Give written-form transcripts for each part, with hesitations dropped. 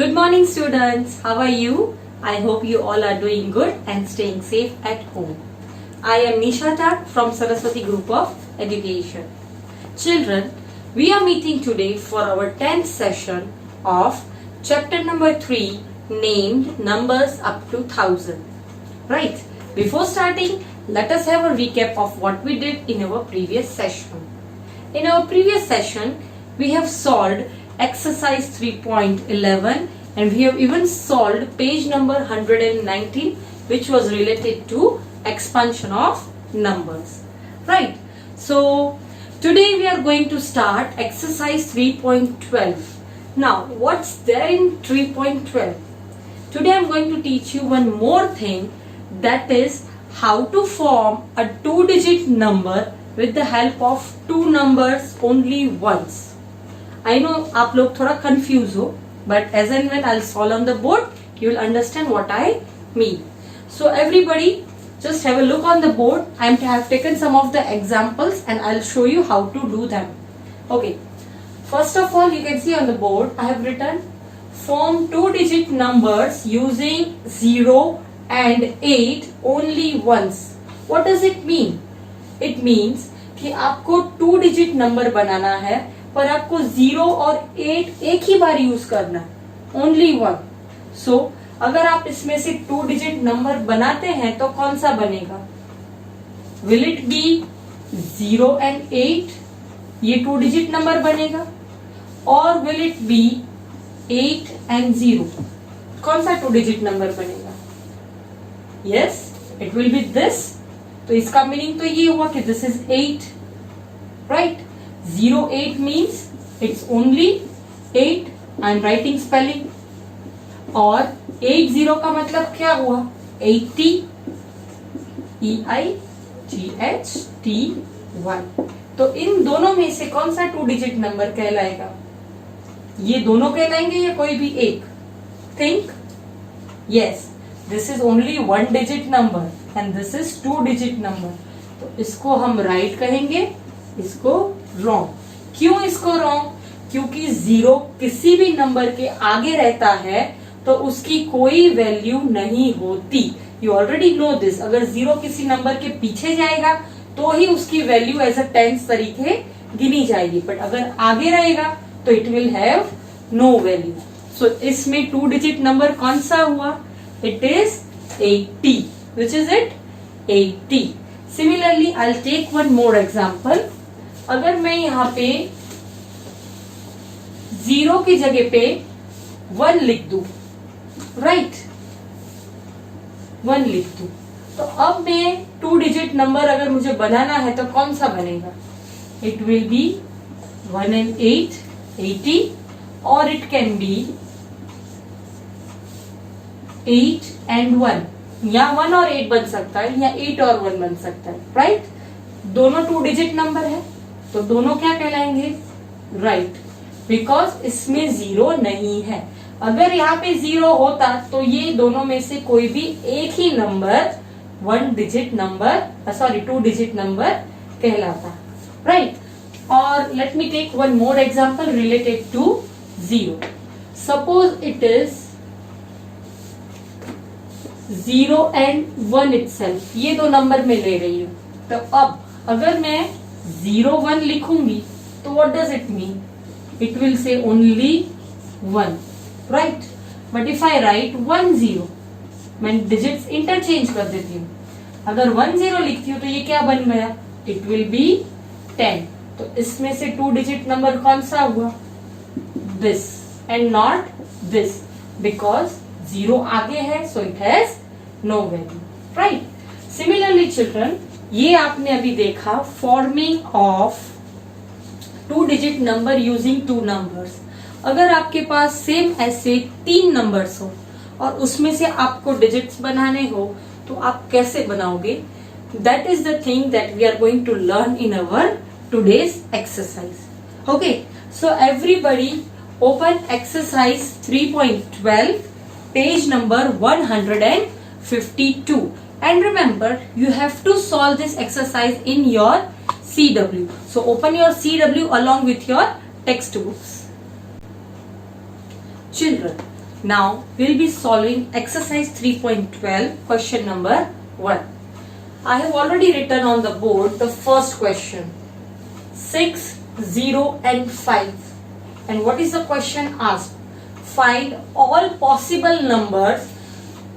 Good morning students, how are you? I hope you all are doing good and staying safe at home. I am Nisha Tak from Saraswati Group of Education. Children, we are meeting today for our 10th session of chapter number 3 named Numbers up to 1000. Right, before starting, let us have a recap of what we did in our previous session. In our previous session, we have solved exercise 3.11 and we have even solved page number 119 which was related to expansion of numbers. Right. So today we are going to start exercise 3.12. Now what's there in 3.12? Today I am going to teach you one more thing, that is how to form a 2-digit number with the help of two numbers only once. I know आप लोग थोड़ा confuse हो, but as and when I'll solve on the board, you will understand what I mean. So everybody, just have a look on the board. I have taken some of the examples and I'll show you how to do them. Okay. First of all, you can see on the board, I have written form 2-digit numbers using 0 and 8 only once. What does it mean? It means कि आपको 2-digit number बनाना है पर आपको 0 और 8 एक ही बार use करना है, only one. सो अगर आप इसमें से 2-digit नंबर बनाते हैं तो कौन सा बनेगा? विल इट बी 0 एंड 8, ये 2-digit नंबर बनेगा, और विल इट बी 8 एंड 0, कौन सा 2-digit नंबर बनेगा? Yes, it will B this. तो इसका मीनिंग तो ये हुआ कि this is 8, right. 08 means it's only 8. I'm writing spelling. और 80 का मतलब क्या हुआ? 80, EIGHTY. तो इन दोनों में से कौन सा 2-digit नंबर कहलाएगा? ये दोनों कहलाएंगे या कोई भी एक? Think. Yes, this is only 1-digit number and this is 2-digit number. तो इसको हम राइट कहेंगे, इसको रॉन्ग. क्यों इसको रॉन्ग? क्योंकि 0 किसी भी नंबर के आगे रहता है तो उसकी कोई वैल्यू नहीं होती. You already know this. अगर 0 किसी नंबर के पीछे जाएगा तो ही उसकी वैल्यू एज अ टेंस तरीके गिनी जाएगी, बट अगर आगे रहेगा तो it will have no value. So इसमें 2-digit नंबर कौन सा हुआ? It is 80. Which is it? 80. Similarly I will take one more example. अगर मैं यहाँ पे 0 की जगह पे 1 लिख दूं, राइट, 1 लिख दूं, तो अब मैं 2-digit नंबर अगर मुझे बनाना है तो कौन सा बनेगा? इट विल बी 1 and 8, 80, और इट कैन बी 8 and 1. या 1 और 8 बन सकता है या 8 और 1 बन सकता है, राइट. दोनों 2-digit नंबर है तो दोनों क्या कहलाएंगे? राइट, बिकॉज इसमें 0 नहीं है. अगर यहाँ पे 0 होता तो ये दोनों में से कोई भी एक ही number 1-digit number, sorry 2-digit number कहलाता, राइट. और let me take one more example related to 0. Suppose it is 0 and 1 itself. ये दो नंबर में ले रही हूँ. तो अब अगर मैं 01 लिखूंगी तो what does it mean? It will say only 1, right. But if I right 10, मैं डिजिट्स इंटरचेंज कर देती हूँ. अगर 10 लिखती हूँ तो ये क्या बन गया? It will be 10. तो इसमें से 2-digit नंबर कौन सा हुआ? This and not this, because 0 आगे है, so it has no value, right. Similarly children, ये आपने अभी देखा forming of 2-digit number using 2 numbers. अगर आपके पास सेम ऐसे 3 नंबर्स हो और उसमें से आपको डिजिट्स बनाने हो तो आप कैसे बनाओगे? That is the thing that we are going to learn in our today's exercise. Okay, so everybody open exercise 3.12, page number 152. And remember, you have to solve this exercise in your CW. So open your CW along with your textbooks. Children, Now we'll be solving exercise 3.12 question number 1. I have already written on the board the first question. 6, 0 and 5. And what is the question asked? Find all possible numbers,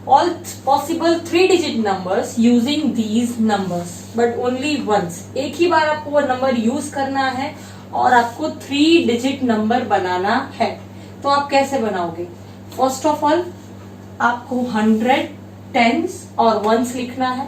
all possible 3-digit numbers using these numbers. But only once. एक ही बार आपको वो number use करना है और आपको 3-digit number बनाना है. तो आप कैसे बनाओगे? फर्स्ट ऑफ ऑल आपको 100, टेंस और वंस लिखना है.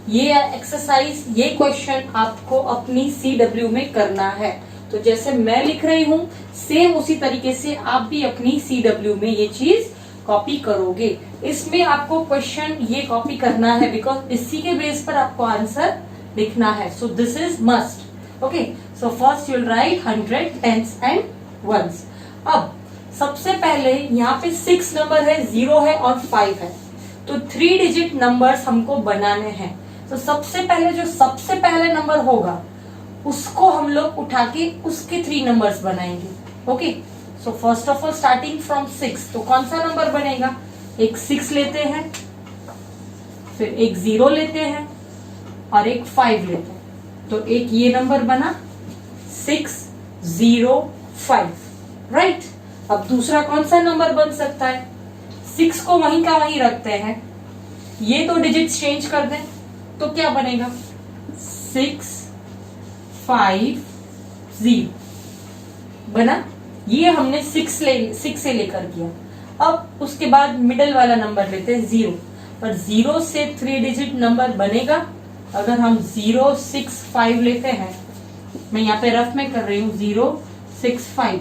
ये एक्सरसाइज, ये क्वेश्चन आपको अपनी CW में करना है. तो जैसे मैं लिख रही हूं सेम उसी तरीके से आप भी अपनी CW में ये चीज कॉपी करोगे. इसमें आपको क्वेश्चन ये कॉपी करना है बिकॉज इसी के बेस पर आपको आंसर लिखना है. So this is must. Okay, so first you'll write 100, tens and ones. अब सबसे पहले यहाँ पे 6 नंबर है, 0 है और 5 है. तो 3-digit नंबर्स हमको बनाने हैं. तो सबसे पहले जो सबसे पहले नंबर होगा उसको हम लोग उठा के उसके 3 नंबर्स बनाएंगे. Okay, so first of all starting from 6. तो कौन सा नंबर बनेगा? एक 6 लेते हैं, फिर एक 0 लेते हैं और एक 5 लेते हैं. तो एक ये नंबर बना 6, 0, 5. राइट. अब दूसरा कौन सा नंबर बन सकता है? 6 को वहीं का वहीं रखते हैं, ये तो डिजिट्स चेंज कर दें तो क्या बनेगा? 6, 5, 0 बना. ये हमने 6 से लेकर किया. अब उसके बाद मिडल वाला नंबर लेते हैं 0. पर 0 से 3-digit नंबर बनेगा. अगर हम 0, 6, 5 लेते हैं, मैं यहाँ पे रफ में कर रही हूँ 0, 6, 5,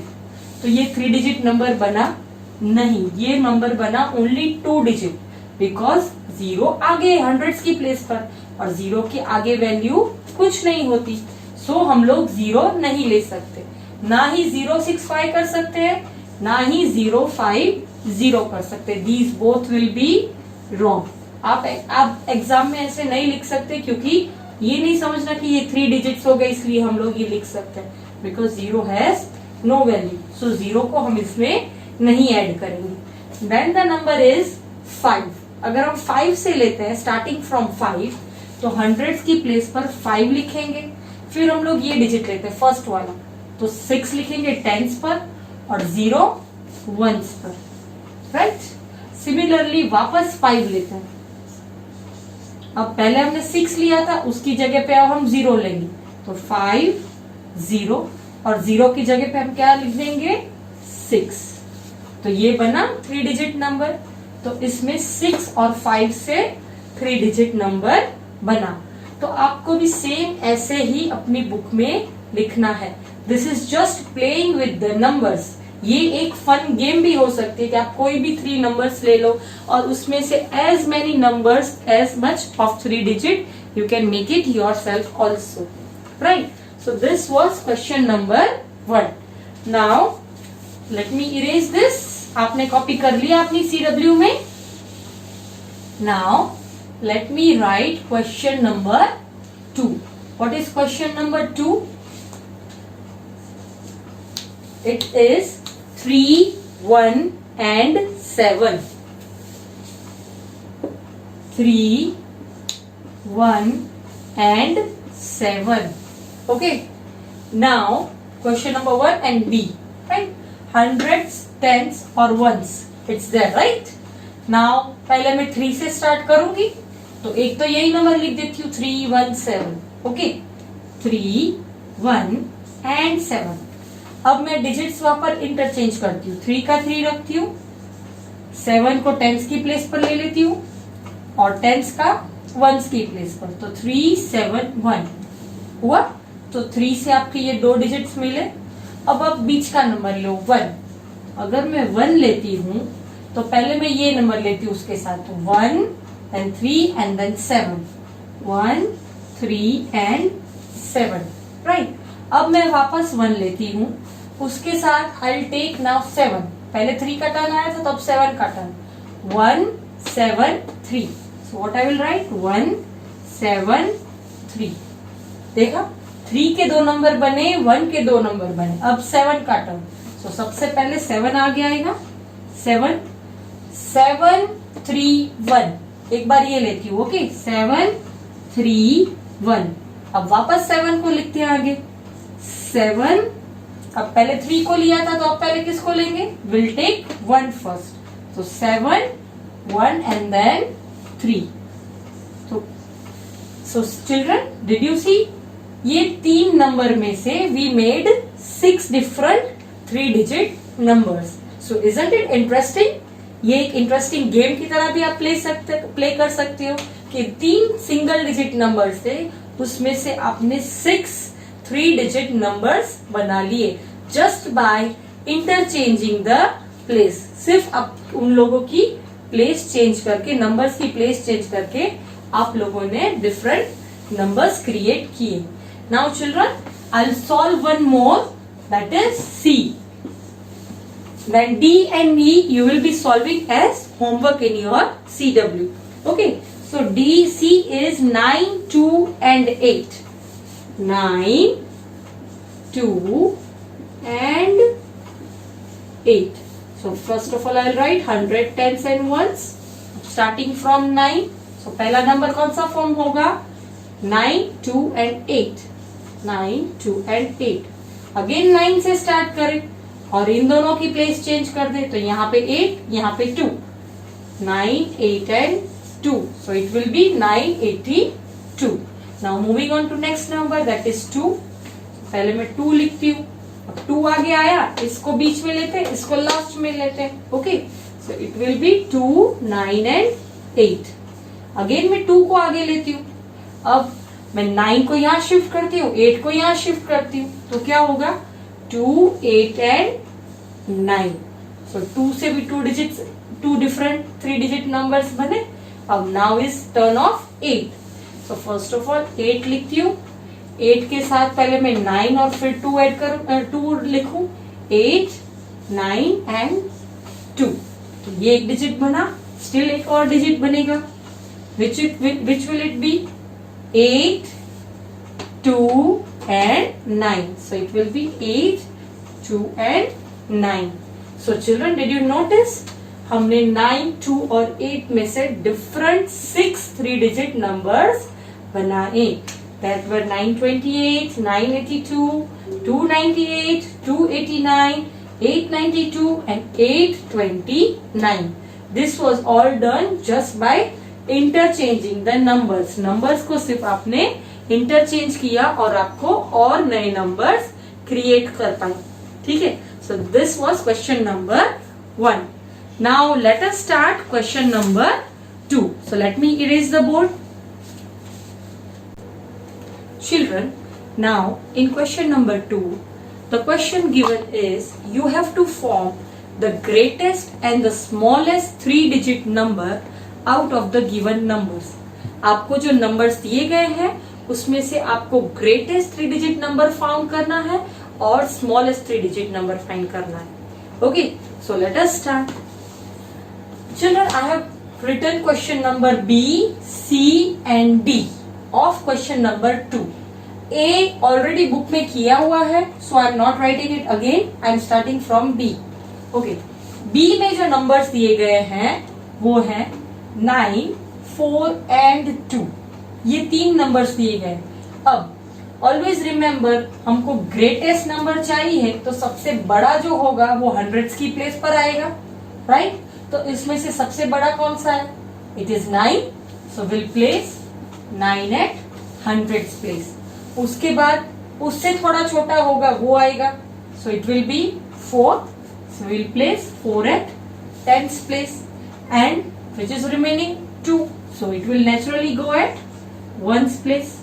तो ये 3-digit नंबर बना नहीं. ये नंबर बना ओनली 2-digit बिकॉज 0 आगे हंड्रेड्स की प्लेस पर और 0 के आगे वैल्यू कुछ नहीं होती. सो हम लोग 0 नहीं ले सकते. ना ही 0, 6, 5 कर सकते हैं, ना ही 0, 5, 0 कर सकते. These both will be wrong. आप एग्जाम में ऐसे नहीं लिख सकते क्योंकि ये नहीं समझना कि ये 3 digits हो गए इसलिए हम लोग ये लिख सकते हैं. Because 0 has no value. So 0 को हम इसमें नहीं ऐड करेंगे. Then the number is 5. अगर हम 5 से लेते हैं स्टार्टिंग फ्रॉम 5, तो हंड्रेड्स की प्लेस पर 5 लिखेंगे. फिर हम लोग ये डिजिट लेते हैं फर्स्ट वाला, तो 6 लिखेंगे टेंस पर और 0 वंस पर. राइट. सिमिलरली वापस 5 लेते हैं. अब पहले हमने 6 लिया था, उसकी जगह पे अब हम 0 लेंगे. तो 5, 0 और 0 की जगह पे हम क्या लिख देंगे? 6. तो ये बना 3-digit नंबर. तो इसमें 6 और 5 से 3-digit नंबर बना. तो आपको भी सेम ऐसे ही अपनी बुक में लिखना है. This is just playing with the numbers. ये एक फन गेम भी हो सकती है कि आप कोई भी 3 नंबर्स ले लो और उसमें से as many numbers as much of 3-digit you can make it yourself also. Right. So this was question number 1. Now let me erase this. आपने कॉपी कर लिया अपनी CW में. Now let me write question number 2. What is question number 2? It is 3, 1 and 7. 3, 1 and 7. Okay. Now question number 1 and B. Right? Hundreds, tens or ones. It's there, right? Now पहले मैं 3 से start करूंगी. तो एक तो यही number लिख देती हूँ 3, 1, 7. Okay, 3, 1 and 7. अब मैं डिजिट्स वहां पर इंटरचेंज करती हूँ. 3 का 3 रखती हूँ, 7 को टेंस की प्लेस पर ले लेती हूँ और टेंस का वंस की प्लेस पर. तो 3, 7, 1 हुआ. तो 3 से आपके ये 2 डिजिट्स मिले. अब आप बीच का नंबर लो 1. अगर मैं 1 लेती हूँ तो पहले मैं ये नंबर लेती हूँ उसके साथ 1 then 3 and then 7. 1, 3 and 7. Right. अब मैं वापस 1 लेती हूँ, उसके साथ I'll take now 7. पहले 3 का टर्न आया था, तब 7 का turn. 1, 7, 3. So what I will write? 1, 7, 3. देखा, 3 के 2 नंबर बने, 1 के 2 नंबर बने. अब 7 का टर्न. So सबसे पहले 7 आगे आएगा. 7 7 3 1, एक बार ये लेती हूँ, ओके 7 3 1। अब वापस 7 को लिखते हैं आगे, 7, अब पहले 3 को लिया था तो अब पहले किसको लेंगे, विल टेक 1 फर्स्ट, तो 7 1 एंड देन 3। तो so children, did you see, ये 3 नंबर में से we made 6 different 3 digit numbers. So isn't it interesting? ये एक इंटरेस्टिंग गेम की तरह भी आप प्ले कर सकते हो कि 3 सिंगल डिजिट नंबर्स थे, उसमें से आपने 6 3 डिजिट नंबर्स बना लिए just by interchanging the place. सिर्फ आप उन लोगों की प्लेस चेंज करके, नंबर्स की प्लेस चेंज करके आप लोगों ने डिफरेंट नंबर्स क्रिएट किए। Now children, I will solve one more, that is C. Then D and E you will be solving as homework in your CW. Okay, so D, C is 9, 2 and 8. 9, 2 and 8. So first of all I will write 100 tens and ones starting from 9. So पहला number कौन सा form होगा, 9, 2 and 8. 9, 2 and 8. Again 9 से start करें और इन दोनों की place change कर दे, तो यहाँ पे 8, यहाँ पे 2, 9, 8 and 2, so it will be 982. Now moving on to next number, that is 2. पहले मैं 2 लिखती हूँ, अब 2 आगे आया, इसको बीच में लेते हैं, इसको लास्ट में लेते हैं, okay, so it will be 2, 9 and 8. Again मैं 2 को आगे लेती हूँ, अब मैं 9 को यहाँ शिफ्ट करती हूँ, 8 को यहाँ शिफ्ट करती हूँ, तो क्या होगा, 2, 8 and 9. So 2 से भी 2 digits, 2 different 3 digit numbers बने। अब now is turn of 8. So first of all 8 लिखती हूँ, 8 के साथ पहले मैं 9 और फिर 2 ऐड करूँ, 2 लिखूं, 8, 9 and 2। तो ये एक डिजिट बना, स्टिल एक और डिजिट बनेगा, which will it be, 8, 2 and 9. So it will be 8, 2 and 9. So children, did you notice हमने 9, 2 और 8 में से डिफरेंट 6 3 डिजिट नंबर्स बनाए। That were 928, 982, 298, 289, 892 and 829. This was all done just by interchanging the numbers. Numbers को सिर्फ आपने interchange किया और आपको और नए नंबर्स क्रिएट कर पाए, ठीक है। So this was question number 1. Now late us start question number 2. So let me erase the board. Children, now in question number 2, the question given is you have to form the greatest and the smallest 3-digit number out of the given numbers. आपको जो numbers दिए गए हैं उसमें से आपको greatest 3 digit number found करना है और स्मॉलेस्ट 3 डिजिट नंबर फाइंड करना है। Okay, so let us start. Children, I have written question number B, C and D of question number 2. A already book में किया हुआ है, so I am not writing it again. I am starting from B. Okay, B में जो numbers दिए गए हैं वो है 9, 4 and 2. ये 3 नंबर्स दिए गए। अब ऑलवेज रिमेम्बर, हमको ग्रेटेस्ट नंबर चाहिए तो सबसे बड़ा जो होगा वो हंड्रेड्स की प्लेस पर आएगा, राइट? तो इसमें से सबसे बड़ा कौन सा है? It is 9, so will place 9 at hundreds place. उसके बाद उससे थोड़ा छोटा होगा वो आएगा, so it will be 4, so will place 4 at tens place, and which is remaining 2, so it will naturally go at ones place,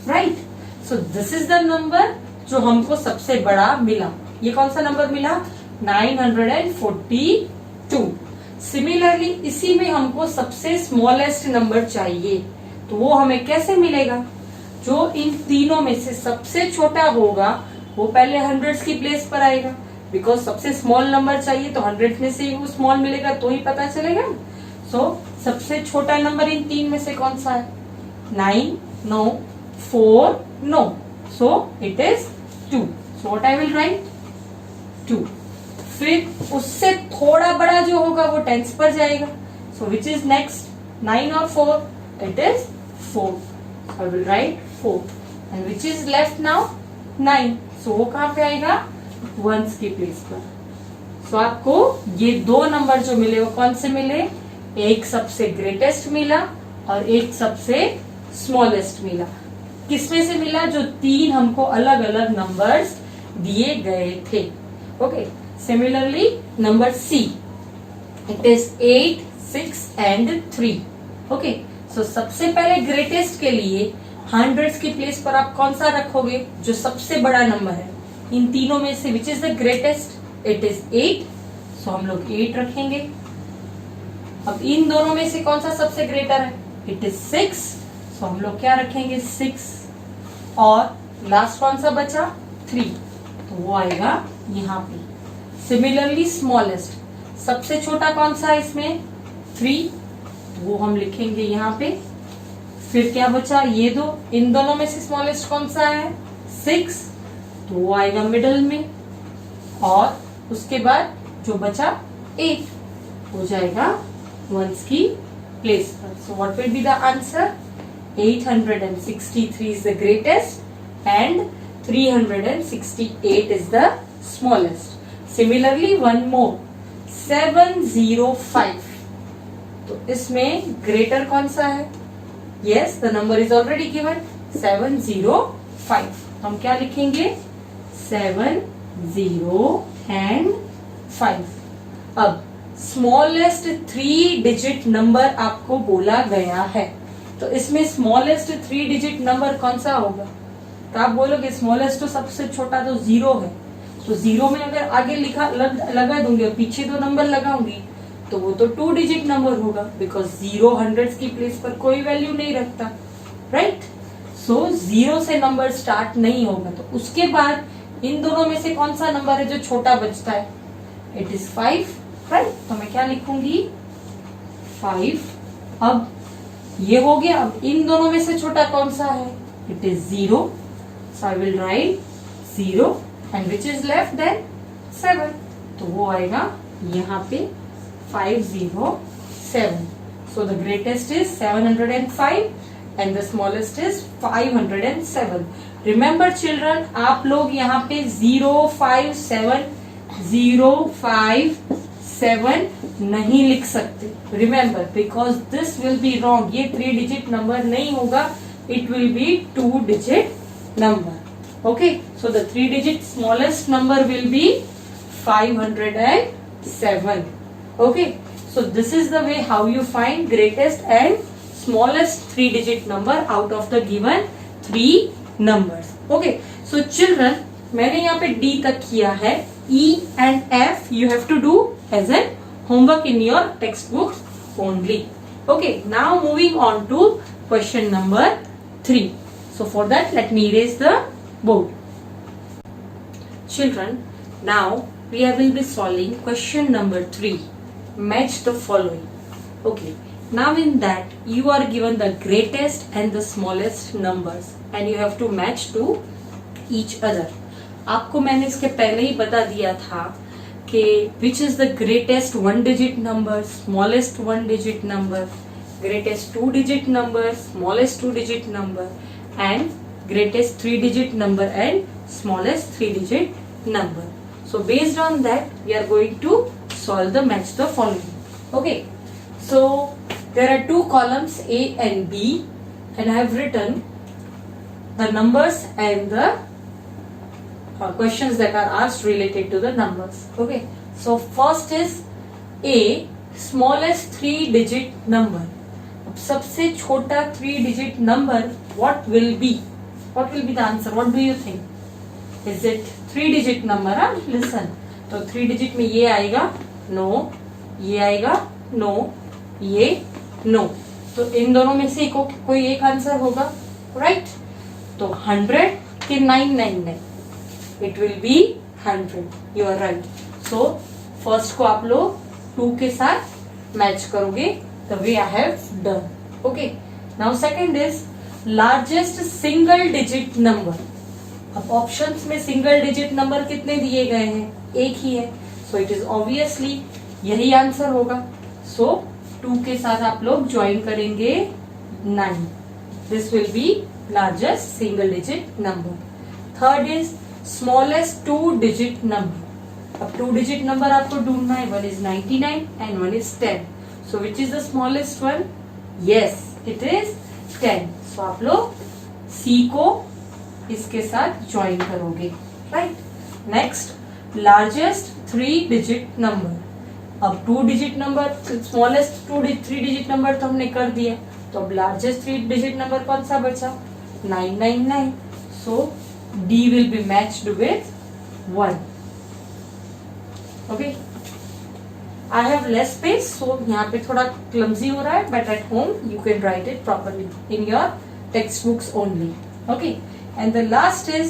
right? So this is the number जो हमको सबसे बड़ा मिला. ये कौन सा नंबर मिला? 942. सिमिलरली इसी में हमको सबसे स्मॉलेस्ट नंबर चाहिए, तो वो हमें कैसे मिलेगा? जो इन तीनों में से सबसे छोटा होगा वो पहले हंड्रेड्स की प्लेस पर आएगा, बिकॉज सबसे स्मॉल नंबर चाहिए तो हंड्रेड में से ही वो स्मॉल मिलेगा तो ही पता चलेगा. सो सबसे छोटा नंबर इन 3 में से कौन सा है? 9, no, 4, no. So it is 2. So what I will write? 2. फिर उससे थोड़ा बड़ा जो होगा वो टेंस पर जाएगा. सो विच इज नेक्स्ट, 9 और 4? It is 4. I will right 4. And which is left now? 9. सो वो कहां पे आएगा? वंस की प्लेस पर. सो आपको ये दो नंबर जो मिले वो कौन से मिले? एक सबसे ग्रेटेस्ट मिला और एक सबसे स्मॉलेस्ट मिला. किसमें से मिला? जो तीन हमको अलग अलग नंबर्स दिए गए थे. Okay. Similarly number C, it is 8, 6 and 3. Okay. So सबसे पहले ग्रेटेस्ट के लिए हंड्रेड्स की प्लेस पर आप कौन सा रखोगे? जो सबसे बड़ा नंबर है इन तीनों में से. Which is the greatest? It is 8. सो हम लोग 8 रखेंगे. अब इन दोनों में से कौन सा सबसे ग्रेटर है? It is 6. सो हम लोग क्या रखेंगे? 6. और लास्ट कौन सा बचा? 3. तो वो आएगा यहाँ पे. सिमिलरली स्मॉलेस्ट, सबसे छोटा कौन सा है इसमें? 3. वो हम लिखेंगे यहाँ पे. फिर क्या बचा? ये दो. इन दोनों में से स्मॉलेस्ट कौन सा है? 6. तो वो आएगा मिडल में. और उसके बाद जो बचा 8 हो जाएगा वंस की प्लेस पर. So what will be the answer? 863 is the greatest and 368 is the smallest. Similarly, one more, 705. तो इसमें ग्रेटर कौन सा है? Yes, the number is already given, 705. हम क्या लिखेंगे? 7, 0 and 5. अब स्मॉलेस्ट 3 डिजिट नंबर आपको बोला गया है. तो इसमें स्मॉलेस्ट 3 डिजिट नंबर कौन सा होगा? तो आप बोलोगे स्मॉलेस्ट तो सबसे छोटा तो 0 है. तो 0 में अगर आगे लगा दूंगी और पीछे 2 नंबर लगाऊंगी तो वो तो 2 डिजिट नंबर होगा. बिकॉज 0 हंड्रेड्स की प्लेस पर कोई वैल्यू नहीं रखता. राइट. सो 0 से नंबर स्टार्ट नहीं होगा. तो उसके बाद इन दोनों में से कौन सा नंबर है जो छोटा बचता है? It is 5. राइट. तो मैं क्या लिखूंगी? 5. अब ये हो गया. अब इन दोनों में से छोटा कौन सा है? It is 0. So I will write 0 and which is left then 7. तो वो आएगा यहाँ पे 507. So the greatest is 705 and the smallest is 507. Remember children, आप लोग यहाँ पे 057 नहीं लिख सकते. Remember, because this will be wrong. ये 3 डिजिट नंबर नहीं होगा. It will be 2 digit number. Okay. So the 3 digit smallest number will be 507. Okay. So this is the way how you find greatest and smallest 3 digit number out of the given 3 numbers. Okay. So children, मैंने यहाँ पे D तक किया है. E and F you have to do as a homework in your textbook only. Okay. Now moving on to question number 3. So for that let me erase the board. Children, now we will be solving question number 3. Match the following. Okay. Now in that you are given the greatest and the smallest numbers and you have to match to each other. आपको मैंने इसके पहले ही बता दिया था कि which is the greatest 1 digit number, smallest 1 digit number, greatest 2 digit number, smallest 2 digit number and greatest 3 digit number and smallest 3 digit number. So based on that we are going to solve the match the following. Okay. So there are 2 columns A and B and I have written the numbers and the questions that are asked related to the numbers. Okay. So first is A, smallest 3 digit number. अब सबसे छोटा 3 digit number what will be? What will be the answer? What do you think? Is it 3 digit number? Listen. तो 3 digit में ये आएगा? No. ये आएगा? No. ये नो. तो इन दोनों में से कोई एक आंसर होगा. राइट. तो 100 के 999 it will be 100. You are right. So first को आप लोग 2 के साथ मैच करोगे the way I have done. Okay. Now second is largest single digit number. अब ऑप्शंस में सिंगल डिजिट नंबर कितने दिए गए हैं? एक ही है. सो इट इज ऑब्वियसली यही आंसर होगा. सो 2 के साथ आप लोग ज्वाइन करेंगे 9. This will B largest single digit number. Third is smallest 2 digit number. अब 2 डिजिट नंबर आपको ढूंढना है. One is 99 and one is 10. So which is the smallest one? Yes, it is 10. सो आप लोग C को इसके साथ ज्वाइन करोगे. Right. Next largest 3 digit number. अब 2 digit number, smallest 3 digit number तो हमने कर दिया. तो अब लार्जेस्ट 3 डिजिट नंबर कौन सा बचा? 999. सो D will be matched with 1. Okay. I have less space, so यहाँ पे थोड़ा clumsy हो रहा है, but at home you can write it properly in your textbooks only. Okay. And the last is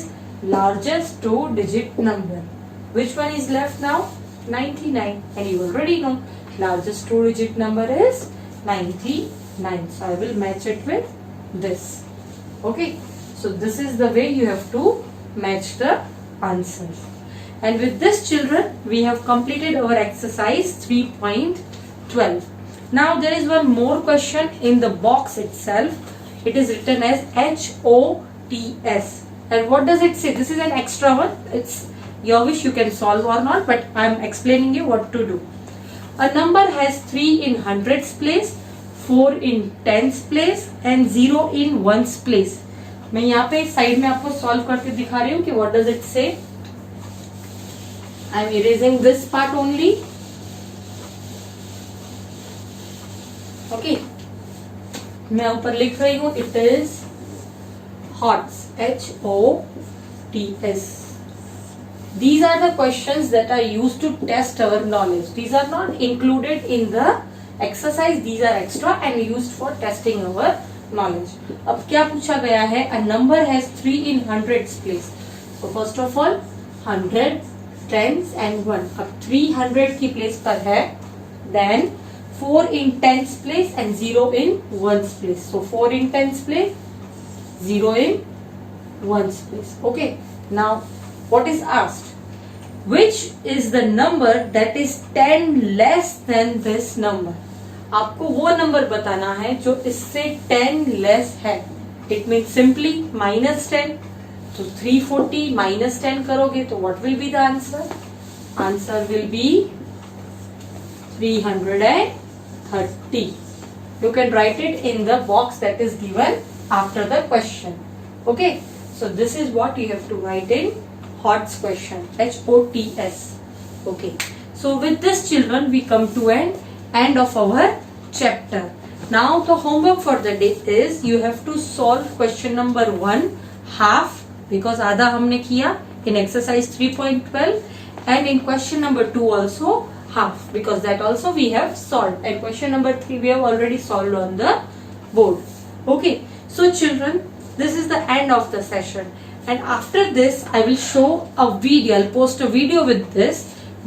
largest 2-digit number. Which one is left now? 99. And you already know largest 2-digit number is 99. So I will match it with this. Okay. So this is the way you have to match the answers. And with this, children, we have completed our exercise 3.12. Now there is one more question in the box itself. It is written as HOTS. And what does it say? This is an extra one. It's your wish, you can solve or not, but I am explaining you what to do. A number has 3 in hundreds place, 4 in tens place and 0 in ones place. मैं यहाँ पे side में आपको solve करके दिखा रही हूँ कि व्हाट डज इट से. I am erasing this part only. Okay. मैं ऊपर लिख रही हूँ it is HOTS, HOTS. These are the questions that are used to test our knowledge. These are not included in the exercise. These are extra and used for testing our knowledge. अब क्या पूछा गया है? A number has 3 in hundreds place. So first of all 100, tens and 1. अब 300 की place पर है. Then 4 in tens place and 0 in ones place. So 4 in tens place, 0 in ones place. Okay. Now what is asked? Which is the number that is 10 less than this number? आपको वो number बताना है जो इससे 10 less है. It mean simply -10. तो 340 -10 करोगे तो what will be the answer? Answer will be 330. You can write it in the box that is given after the question. Okay. So this is what you have to write in HOTS question. HOTS. Okay. So with this, children, we come to an end of our chapter. Now the homework for the day is you have to solve question number 1 half, because आधा हमने किया in exercise 3.12, and in question number 2 also half, because that also we have solved, and question number 3 we have already solved on the board. Okay. So children, this is the end of the session, and after this I will show a video. I'll post a video with this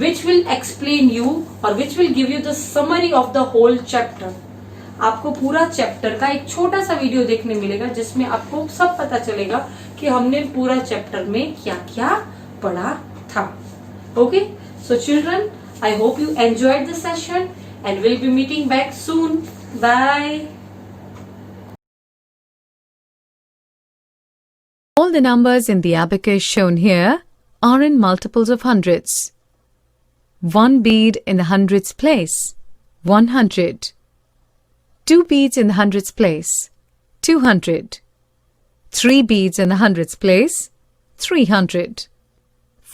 which will explain you or which will give you the summary of the whole chapter. आपको पूरा chapter का एक छोटा सा video देखने मिलेगा जिसमें आपको सब पता चलेगा कि हमने पूरा चैप्टर में क्या क्या पढ़ा था. Okay. So children, I hope you enjoyed the session and we'll be meeting back soon. Bye. All the numbers in the abacus shown here are in multiples of hundreds. 1 bead in the hundreds place, 100. 2 beads in the hundreds place, 200. 3 beads in the hundreds place, 300.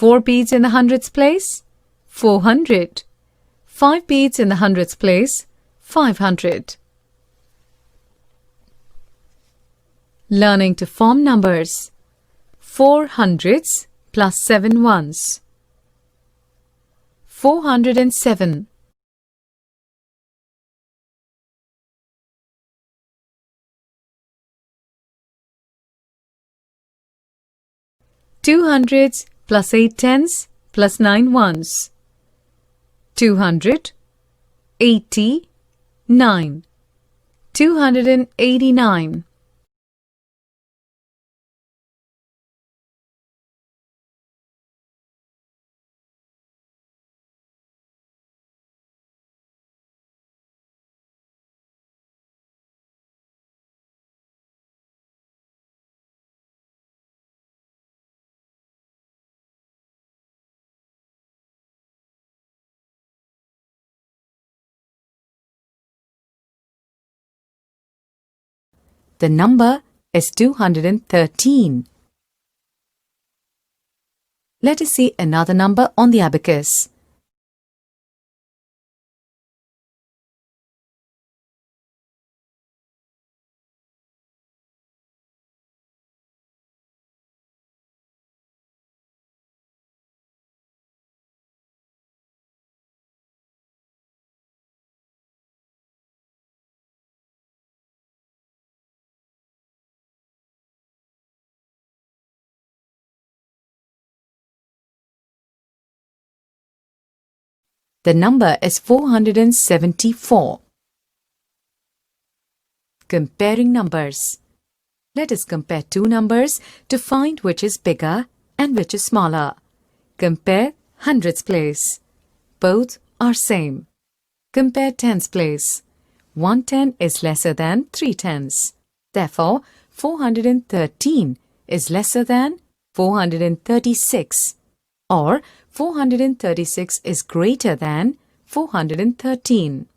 4 beads in the hundreds place, 400. 5 beads in the hundreds place, 500. Learning to form numbers. 4 hundreds plus 7 ones. 407. 2 hundreds plus 8 tens plus 9 ones. 200. 89. 289. The number is 213. Let us see another number on the abacus. The number is 474. Comparing numbers. Let us compare two numbers to find which is bigger and which is smaller. Compare hundreds place. Both are same. Compare tens place. 110 is lesser than 3 tens. Therefore, 413 is lesser than 436. Or 436 is greater than 413.